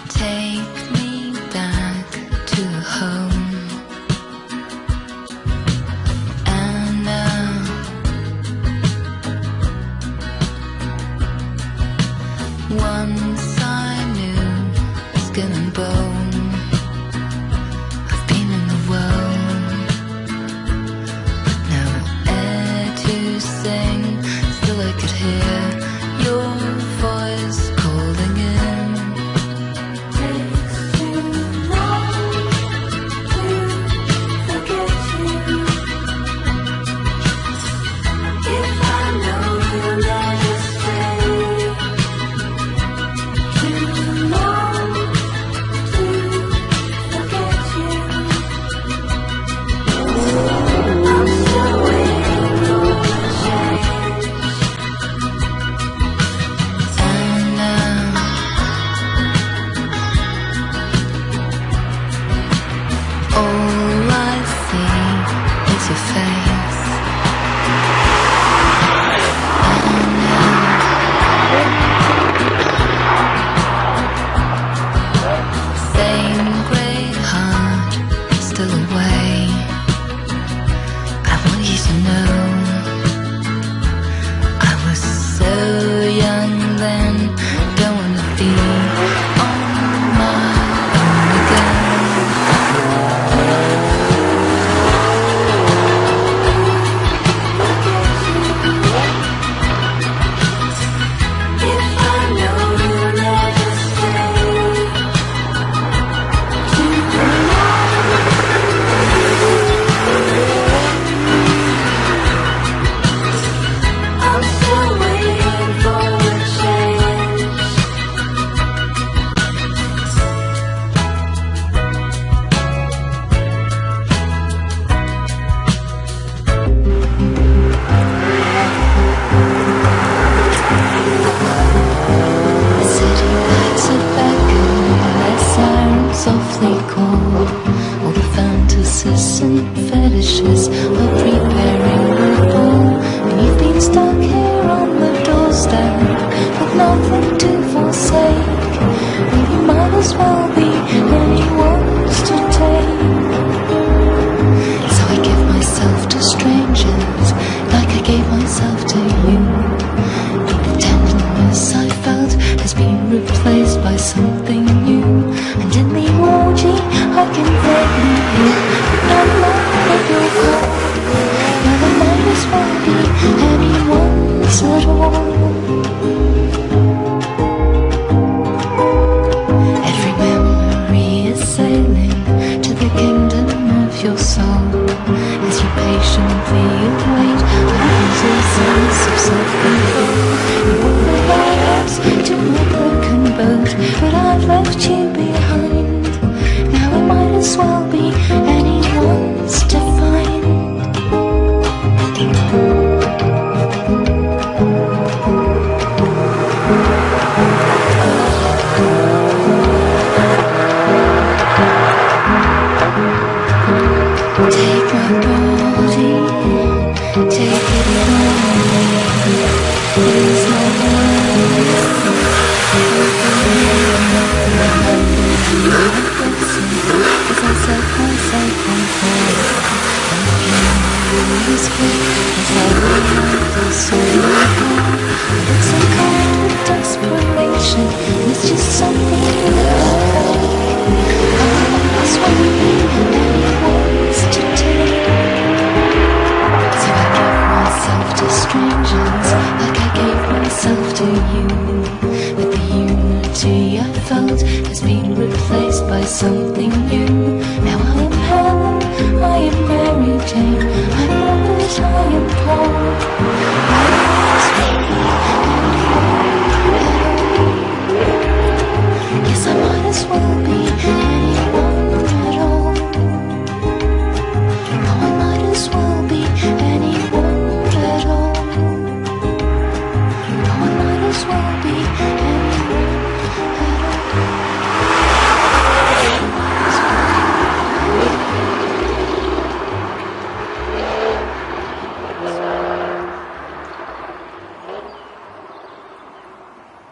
Take me back to home, and now once I knew skin and bone. I've been in the world with no air to sing, still I could hear your voice calling in. All I see is your face, and now same grey heart still away. I want you to know I was so young then, don't wanna be on my own again. Softly call all the fantasies and fetishes of